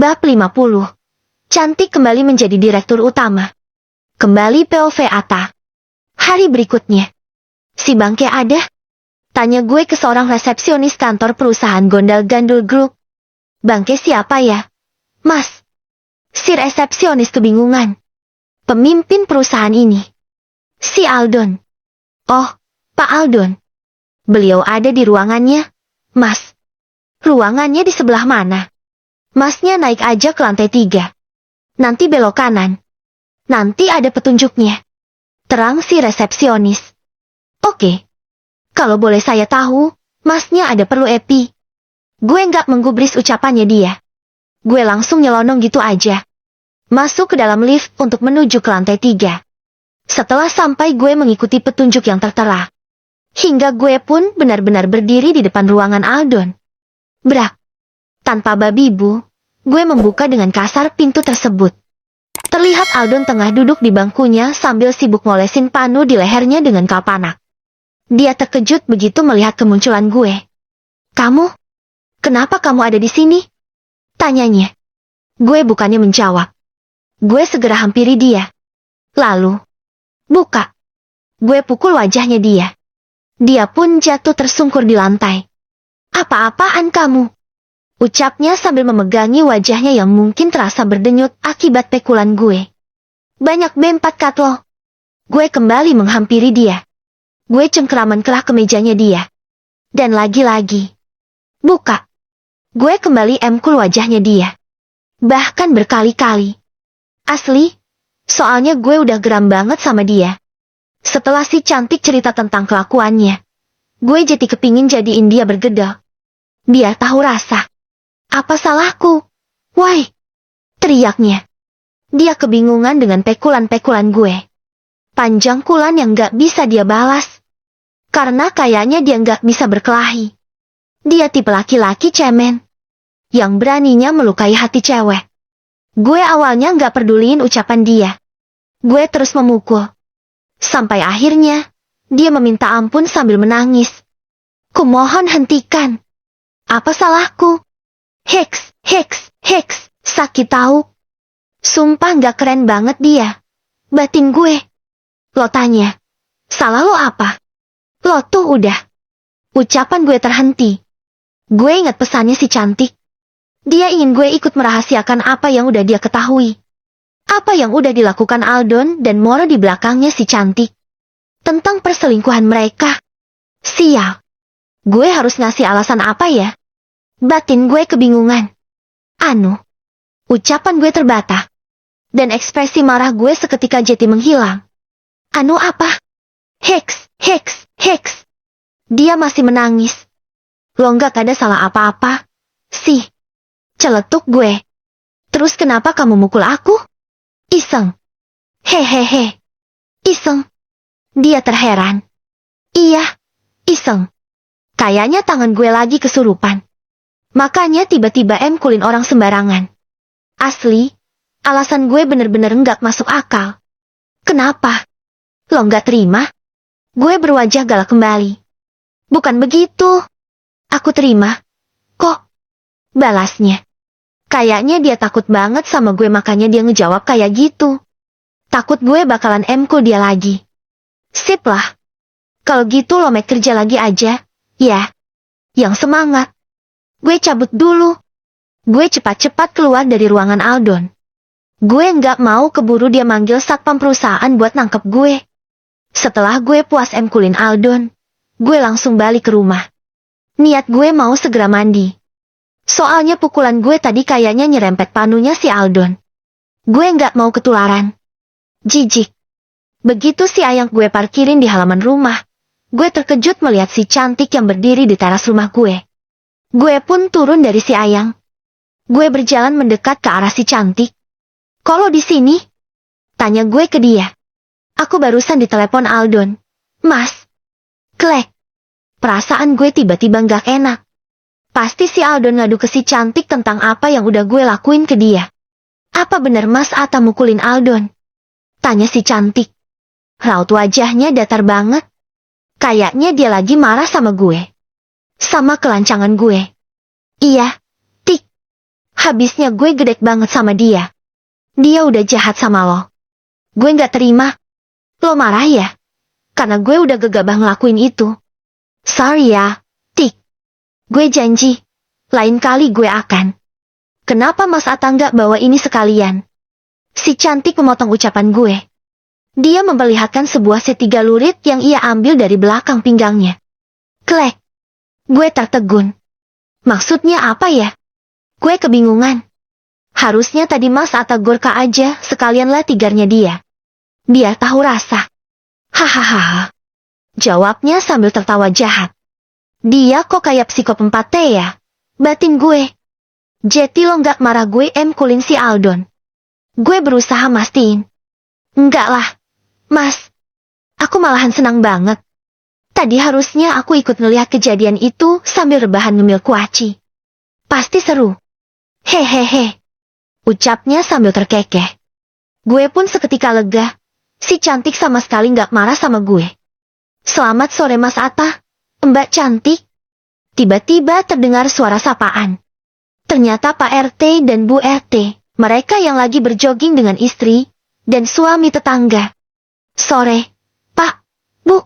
Bab 50. Cantik kembali menjadi direktur utama. Kembali POV Ata. Hari berikutnya. Si Bangke ada? Tanya gue ke seorang resepsionis kantor perusahaan Gondal Gandul Group. Bangke siapa ya? Mas. Si resepsionis kebingungan. Pemimpin perusahaan ini. Si Aldon. Oh, Pak Aldon. Beliau ada di ruangannya, Mas. Ruangannya di sebelah mana? Masnya naik aja ke lantai 3. Nanti belok kanan. Nanti ada petunjuknya. Terang si resepsionis. Oke. Kalau boleh saya tahu, masnya ada perlu epi. Gue nggak menggubris ucapannya dia. Gue langsung nyelonong gitu aja. Masuk ke dalam lift untuk menuju ke lantai 3. Setelah sampai gue mengikuti petunjuk yang tertera. Hingga gue pun benar-benar berdiri di depan ruangan Aldon. Brak. Tanpa babi bu, gue membuka dengan kasar pintu tersebut. Terlihat Aldon tengah duduk di bangkunya sambil sibuk ngolesin panu di lehernya dengan kalpanak. Dia terkejut begitu melihat kemunculan gue. Kamu? Kenapa kamu ada di sini? Tanyanya. Gue bukannya menjawab. Gue segera hampiri dia. Lalu, buka. Gue pukul wajahnya dia. Dia pun jatuh tersungkur di lantai. Apa-apaan kamu? Ucapnya sambil memegangi wajahnya yang mungkin terasa berdenyut akibat pekulan gue. Banyak bempat kat lo. Gue kembali menghampiri dia. Gue cengkeraman kelah ke mejanya dia. Dan lagi-lagi. Buka. Gue kembali emkul wajahnya dia. Bahkan berkali-kali. Asli, soalnya gue udah geram banget sama dia. Setelah si cantik cerita tentang kelakuannya, gue jadi kepingin jadiin dia bergedel. Biar tahu rasa. Apa salahku? Woi! Teriaknya. Dia kebingungan dengan pekulan-pekulan gue. Panjang kulan yang gak bisa dia balas. Karena kayaknya dia gak bisa berkelahi. Dia tipe laki-laki cemen. Yang beraninya melukai hati cewek. Gue awalnya gak peduliin ucapan dia. Gue terus memukul. Sampai akhirnya, dia meminta ampun sambil menangis. Kumohon hentikan. Apa salahku? Heks, heks, heks, sakit tahu. Sumpah gak keren banget dia. Batin gue. Lo tanya, salah lo apa? Lo tuh udah. Ucapan gue terhenti. Gue ingat pesannya si cantik. Dia ingin gue ikut merahasiakan apa yang udah dia ketahui. Apa yang udah dilakukan Aldon dan Moro di belakangnya si cantik. Tentang perselingkuhan mereka. Sial. Gue harus ngasih alasan apa ya? Batin gue kebingungan. Ucapan gue terbata. Dan ekspresi marah gue seketika jadi menghilang. Apa? Heks, heks, heks. Dia masih menangis. Lo nggak ada salah apa-apa, sih. Celetuk gue. Terus kenapa kamu mukul aku? Iseng. Hehehe. Iseng. Dia terheran. Iya, iseng. Kayaknya tangan gue lagi kesurupan. Makanya tiba-tiba emkulin orang sembarangan. Asli, alasan gue bener-bener nggak masuk akal. Kenapa? Lo nggak terima? Gue berwajah galak kembali. Bukan begitu. Aku terima. Kok? Balasnya. Kayaknya dia takut banget sama gue makanya dia ngejawab kayak gitu. Takut gue bakalan emkul dia lagi. Sip lah. Kalau gitu lo make kerja lagi aja, ya. Yang semangat. Gue cabut dulu. Gue cepat-cepat keluar dari ruangan Aldon. Gue nggak mau keburu dia manggil satpam perusahaan buat nangkep gue. Setelah gue puas emkulin Aldon, gue langsung balik ke rumah. Niat gue mau segera mandi. Soalnya pukulan gue tadi kayaknya nyerempet panunya si Aldon. Gue nggak mau ketularan. Jijik. Begitu si ayang gue parkirin di halaman rumah, gue terkejut melihat si cantik yang berdiri di teras rumah gue. Gue pun turun dari si ayang. Gue berjalan mendekat ke arah si cantik. Kalau di sini? Tanya gue ke dia. Aku barusan ditelepon Aldon. Mas. Klek. Perasaan gue tiba-tiba gak enak. Pasti si Aldon ngadu ke si cantik tentang apa yang udah gue lakuin ke dia. Apa bener Mas Ata mukulin Aldon? Tanya si cantik. Raut wajahnya datar banget. Kayaknya dia lagi marah sama gue. Sama kelancangan gue. Iya, tik. Habisnya gue gedek banget sama dia. Dia udah jahat sama lo. Gue nggak terima. Lo marah ya? Karena gue udah gegabah ngelakuin itu. Sorry ya, Tik. Gue janji, lain kali gue akan. Kenapa Mas Atta nggak bawa ini sekalian? Si cantik memotong ucapan gue. Dia memperlihatkan sebuah setiga lurit yang ia ambil dari belakang pinggangnya. Klek. Gue tertegun. Maksudnya apa ya? Gue kebingungan. Harusnya tadi Mas Atta Gorka aja sekalianlah tigarnya dia. Biar tahu rasa. Hahaha. Jawabnya sambil tertawa jahat. Dia kok kayak psikopat ya? Batin gue. Jeti lo nggak marah gue kulin si Aldon. Gue berusaha mastiin. Enggak lah. Mas. Aku malahan senang banget. Tadi harusnya aku ikut ngeliat kejadian itu sambil rebahan ngemil kuaci. Pasti seru. Hehehe. Ucapnya sambil terkekeh. Gue pun seketika lega. Si cantik sama sekali nggak marah sama gue. Selamat sore Mas Atta. Mbak cantik. Tiba-tiba terdengar suara sapaan. Ternyata Pak RT dan Bu RT, mereka yang lagi berjoging dengan istri dan suami tetangga. Sore, Pak, Bu.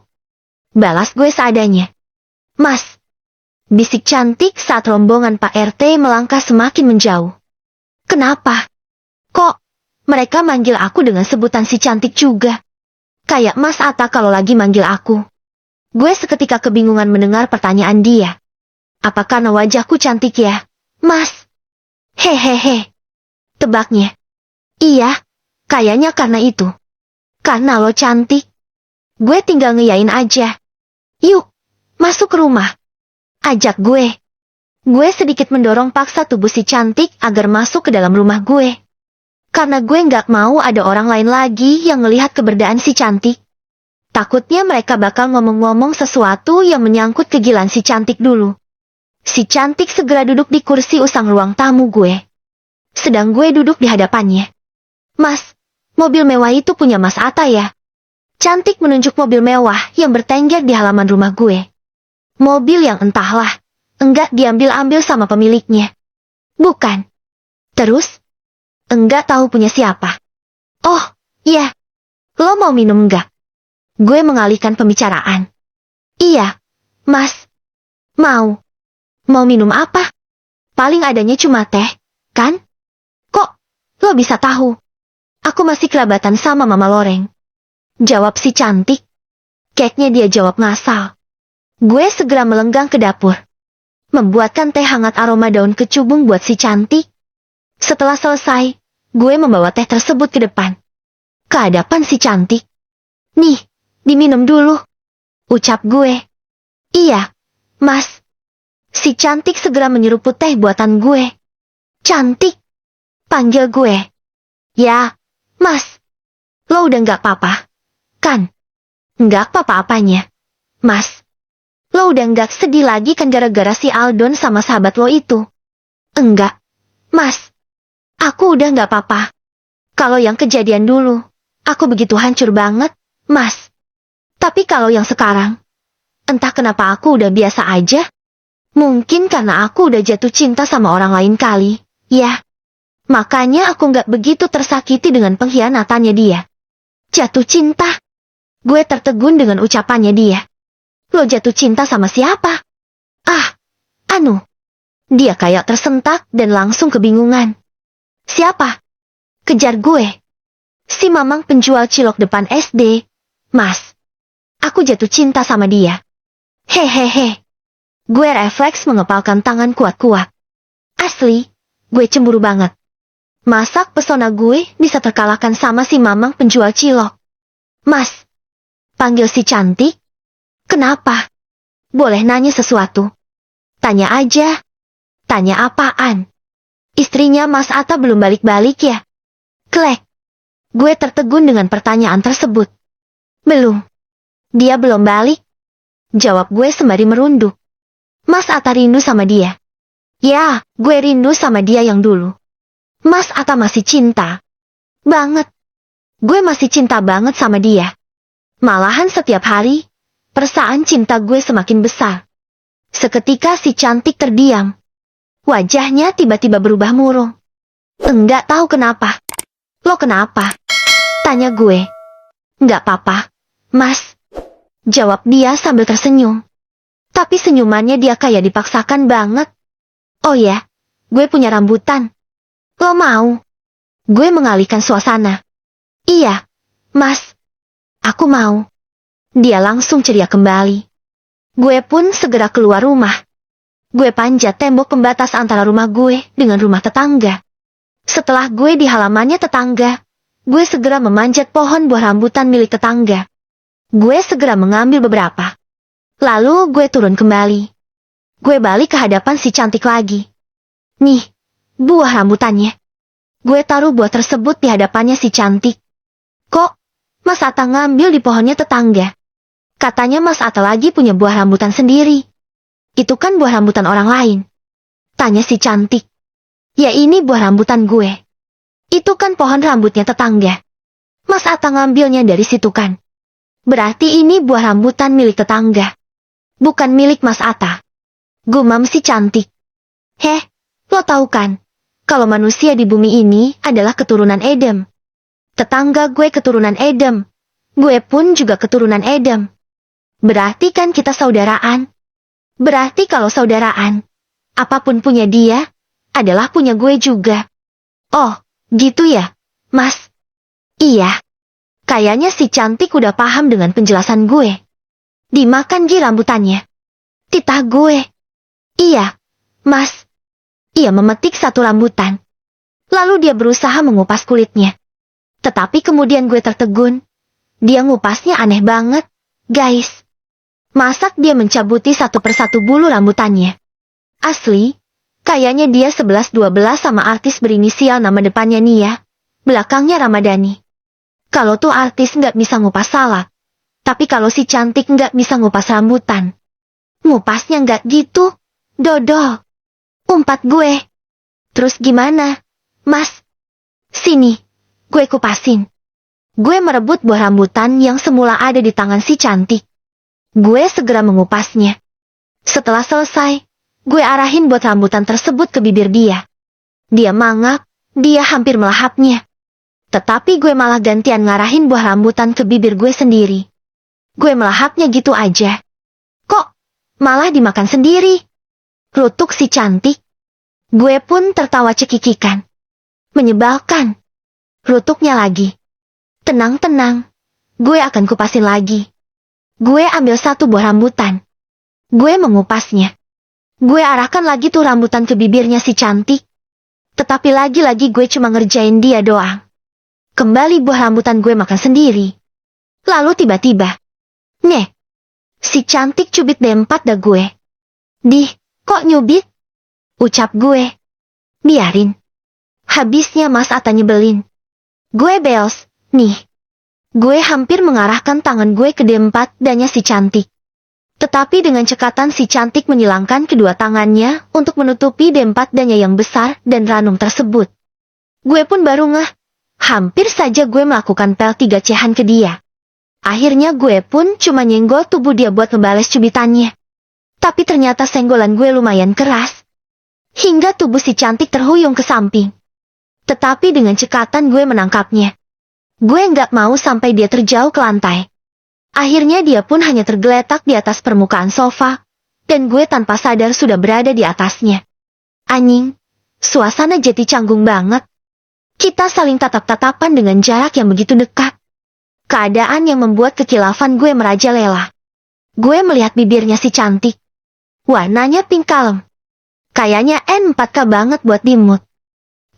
Balas gue seadanya. Mas. Bisik cantik saat rombongan Pak RT melangkah semakin menjauh. Kenapa? Kok mereka manggil aku dengan sebutan si cantik juga? Kayak Mas Atta kalau lagi manggil aku. Gue seketika kebingungan mendengar pertanyaan dia. Apa karena wajahku cantik ya, Mas? Hehehe. Tebaknya. Iya, kayaknya karena itu. Karena lo cantik. Gue tinggal ngeyain aja. Yuk, masuk ke rumah. Ajak gue. Gue sedikit mendorong paksa tubuh si cantik agar masuk ke dalam rumah gue. Karena gue nggak mau ada orang lain lagi yang ngelihat keberadaan si cantik. Takutnya mereka bakal ngomong-ngomong sesuatu yang menyangkut kegilaan si cantik dulu. Si cantik segera duduk di kursi usang ruang tamu gue. Sedang gue duduk di hadapannya. Mas, mobil mewah itu punya Mas Atta ya? Cantik menunjuk mobil mewah yang bertengger di halaman rumah gue. Mobil yang entahlah, enggak diambil-ambil sama pemiliknya. Bukan. Terus? Enggak tahu punya siapa. Oh, iya. Lo mau minum enggak? Gue mengalihkan pembicaraan. Iya, Mas. Mau. Mau minum apa? Paling adanya cuma teh, kan? Kok lo bisa tahu? Aku masih kerabatan sama Mama Loreng. Jawab si cantik. Kayaknya dia jawab ngasal. Gue segera melenggang ke dapur. Membuatkan teh hangat aroma daun kecubung buat si cantik. Setelah selesai, gue membawa teh tersebut ke depan. Ke hadapan si cantik. Nih, diminum dulu. Ucap gue. Iya, Mas. Si cantik segera menyeruput teh buatan gue. Cantik. Panggil gue. Ya, Mas. Lo udah nggak apa-apa, kan? Nggak apa-apa-apanya. Mas. Lo udah nggak sedih lagi kan gara-gara si Aldon sama sahabat lo itu? Enggak, Mas. Aku udah nggak apa-apa. Kalau yang kejadian dulu, aku begitu hancur banget, Mas. Tapi kalau yang sekarang, entah kenapa aku udah biasa aja. Mungkin karena aku udah jatuh cinta sama orang lain kali, ya. Makanya aku nggak begitu tersakiti dengan pengkhianatannya dia. Jatuh cinta? Gue tertegun dengan ucapannya dia. Lo jatuh cinta sama siapa? Ah, anu. Dia kayak tersentak dan langsung kebingungan. Siapa? Kejar gue. Si Mamang penjual cilok depan SD. Mas. Aku jatuh cinta sama dia. Hehehe. Gue refleks mengepalkan tangan kuat-kuat. Asli, gue cemburu banget. Masak pesona gue bisa terkalahkan sama si Mamang penjual cilok. Mas. Panggil si cantik. Kenapa? Boleh nanya sesuatu? Tanya aja. Tanya apaan? Istrinya Mas Atta belum balik-balik ya? Klek. Gue tertegun dengan pertanyaan tersebut. Belum. Dia belum balik. Jawab gue sembari merunduk. Mas Atta rindu sama dia. Ya, gue rindu sama dia yang dulu. Mas Atta masih cinta. Banget. Gue masih cinta banget sama dia. Malahan setiap hari, perasaan cinta gue semakin besar. Seketika si cantik terdiam. Wajahnya tiba-tiba berubah murung. Enggak tahu kenapa. Lo kenapa? Tanya gue. Enggak apa-apa, Mas. Jawab dia sambil tersenyum. Tapi senyumannya dia kayak dipaksakan banget. Oh ya, gue punya rambutan. Lo mau? Gue mengalihkan suasana. Iya, Mas. Aku mau. Dia langsung ceria kembali. Gue pun segera keluar rumah. Gue panjat tembok pembatas antara rumah gue dengan rumah tetangga. Setelah gue di halamannya tetangga, gue segera memanjat pohon buah rambutan milik tetangga. Gue segera mengambil beberapa. Lalu gue turun kembali. Gue balik ke hadapan si cantik lagi. Nih, buah rambutannya. Gue taruh buah tersebut di hadapannya si cantik. Kok, Mas Atta ngambil di pohonnya tetangga? Katanya Mas Atta lagi punya buah rambutan sendiri. Itu kan buah rambutan orang lain. Tanya si cantik. Ya ini buah rambutan gue. Itu kan pohon rambutnya tetangga. Mas Atta ngambilnya dari situ kan. Berarti ini buah rambutan milik tetangga. Bukan milik Mas Atta. Gumam si cantik. Heh, lo tahu kan? Kalau manusia di bumi ini adalah keturunan Edem. Tetangga gue keturunan Edem. Gue pun juga keturunan Edem. Berarti kan kita saudaraan. Berarti kalau saudaraan, apapun punya dia, adalah punya gue juga. Oh, gitu ya, Mas? Iya. Kayaknya si cantik udah paham dengan penjelasan gue. Dimakan Gi rambutannya. Titah gue. Iya, Mas. Ia memetik satu rambutan. Lalu dia berusaha mengupas kulitnya. Tetapi kemudian gue tertegun. Dia ngupasnya aneh banget, guys. Masak dia mencabuti satu persatu bulu rambutannya. Asli, kayaknya dia 11-12 sama artis berinisial nama depannya Nia, belakangnya Ramadhani. Kalau tuh artis nggak bisa ngupas salak. Tapi kalau si cantik nggak bisa ngupas rambutan. Ngupasnya nggak gitu, dodol. Umpat gue. Terus gimana, Mas? Sini, gue kupasin. Gue merebut buah rambutan yang semula ada di tangan si cantik. Gue segera mengupasnya. Setelah selesai, gue arahin buat rambutan tersebut ke bibir dia. Dia mangap, dia hampir melahapnya. Tetapi gue malah gantian ngarahin buah rambutan ke bibir gue sendiri. Gue melahapnya gitu aja. Kok, malah dimakan sendiri? Rutuk si cantik. Gue pun tertawa cekikikan. Menyebalkan. Rutuknya lagi. Tenang-tenang. Gue akan kupasin lagi. Gue ambil satu buah rambutan. Gue mengupasnya. Gue arahkan lagi tuh rambutan ke bibirnya si cantik. Tetapi lagi-lagi gue cuma ngerjain dia doang. Kembali buah rambutan gue makan sendiri. Lalu tiba-tiba. Nih. Si cantik cubit D4 dah gue. Dih, kok nyubit? Ucap gue. Biarin. Habisnya Mas Atta nyebelin. Gue beos, nih. Gue hampir mengarahkan tangan gue ke D4 danya si cantik. Tetapi dengan cekatan si cantik menyilangkan kedua tangannya untuk menutupi D4 danya yang besar dan ranum tersebut. Gue pun baru ngeh. Hampir saja gue melakukan pel 3 cehan ke dia. Akhirnya gue pun cuma nyenggol tubuh dia buat ngebales cubitannya. Tapi ternyata senggolan gue lumayan keras. Hingga tubuh si cantik terhuyung ke samping. Tetapi dengan cekatan gue menangkapnya. Gue nggak mau sampai dia terjauh ke lantai. Akhirnya dia pun hanya tergeletak di atas permukaan sofa. Dan gue tanpa sadar sudah berada di atasnya. Anjing, suasana jadi canggung banget. Kita saling tatap-tatapan dengan jarak yang begitu dekat. Keadaan yang membuat kekilafan gue merajalela. Gue melihat bibirnya si cantik. Warnanya pink kalem. Kayaknya N4K banget buat dimut.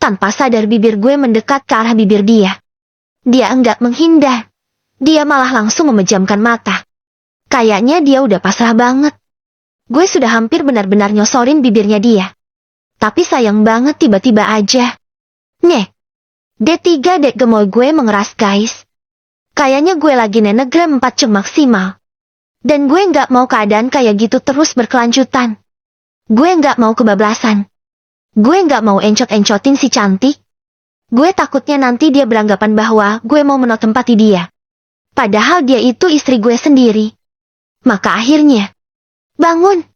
Tanpa sadar bibir gue mendekat ke arah bibir dia. Dia enggak menghindar. Dia malah langsung memejamkan mata. Kayaknya dia udah pasrah banget. Gue sudah hampir benar-benar nyosorin bibirnya dia. Tapi sayang banget tiba-tiba aja. Nih. D3 dek gemoy gue mengeras guys. Kayaknya gue lagi nenegram 4 ceng maksimal. Dan gue nggak mau keadaan kayak gitu terus berkelanjutan. Gue nggak mau kebablasan. Gue nggak mau encot-encotin si cantik. Gue takutnya nanti dia beranggapan bahwa gue mau menotempati dia. Padahal dia itu istri gue sendiri. Maka akhirnya, bangun.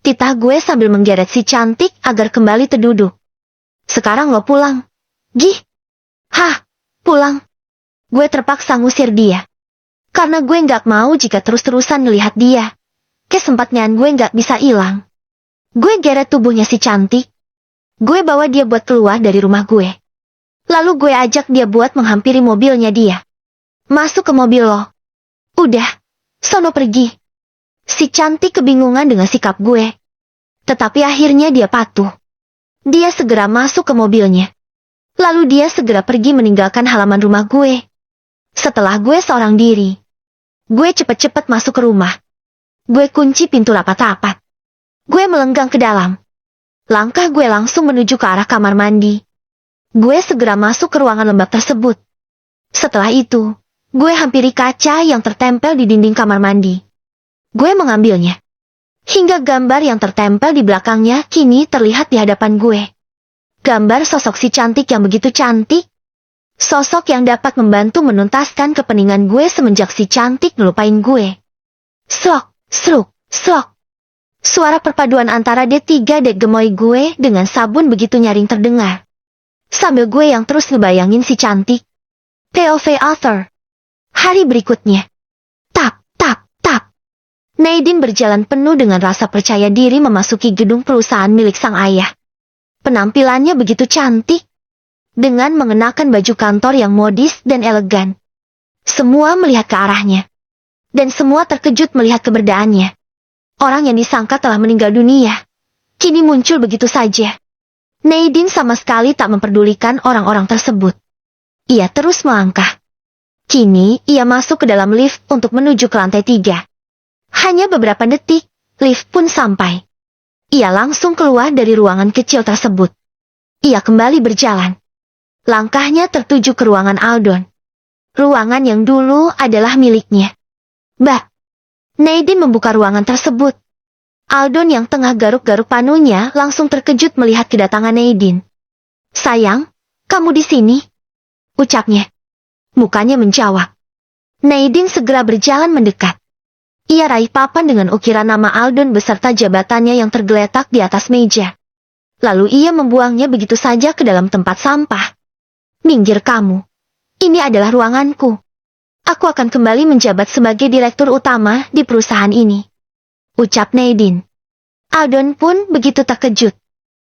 Titah gue sambil menggeret si cantik agar kembali terduduk. Sekarang lo pulang. Gih. Hah, pulang. Gue terpaksa ngusir dia. Karena gue nggak mau jika terus-terusan ngelihat dia. Kesempatan gue nggak bisa hilang. Gue geret tubuhnya si cantik. Gue bawa dia buat keluar dari rumah gue. Lalu gue ajak dia buat menghampiri mobilnya dia. Masuk ke mobil lo. Udah, sono pergi. Si cantik kebingungan dengan sikap gue. Tetapi akhirnya dia patuh. Dia segera masuk ke mobilnya. Lalu dia segera pergi meninggalkan halaman rumah gue. Setelah gue seorang diri, gue cepet-cepet masuk ke rumah. Gue kunci pintu rapat-rapat. Gue melenggang ke dalam. Langkah gue langsung menuju ke arah kamar mandi. Gue segera masuk ke ruangan lembab tersebut. Setelah itu, gue hampiri kaca yang tertempel di dinding kamar mandi. Gue mengambilnya. Hingga gambar yang tertempel di belakangnya kini terlihat di hadapan gue. Gambar sosok si cantik yang begitu cantik. Sosok yang dapat membantu menuntaskan kepeningan gue semenjak si cantik ngelupain gue. Slok, sluk, slok. Suara perpaduan antara D3 dek gemoy gue dengan sabun begitu nyaring terdengar. Sambil gue yang terus ngebayangin si cantik. POV Author. Hari berikutnya. Tap, tap, tap. Nadine berjalan penuh dengan rasa percaya diri memasuki gedung perusahaan milik sang ayah. Penampilannya begitu cantik. Dengan mengenakan baju kantor yang modis dan elegan. Semua melihat ke arahnya. Dan semua terkejut melihat keberadaannya. Orang yang disangka telah meninggal dunia. Kini muncul begitu saja. Nadine sama sekali tak memperdulikan orang-orang tersebut. Ia terus melangkah. Kini, ia masuk ke dalam lift untuk menuju ke lantai 3. Hanya beberapa detik, lift pun sampai. Ia langsung keluar dari ruangan kecil tersebut. Ia kembali berjalan. Langkahnya tertuju ke ruangan Aldon. Ruangan yang dulu adalah miliknya. Bah! Nadine membuka ruangan tersebut. Aldon yang tengah garuk-garuk panunya langsung terkejut melihat kedatangan Nadine. Sayang, kamu di sini? Ucapnya. Mukanya menjawab. Nadine segera berjalan mendekat. Ia raih papan dengan ukiran nama Aldon beserta jabatannya yang tergeletak di atas meja. Lalu ia membuangnya begitu saja ke dalam tempat sampah. Minggir kamu. Ini adalah ruanganku. Aku akan kembali menjabat sebagai direktur utama di perusahaan ini. Ucap Nadine. Aldon pun begitu terkejut.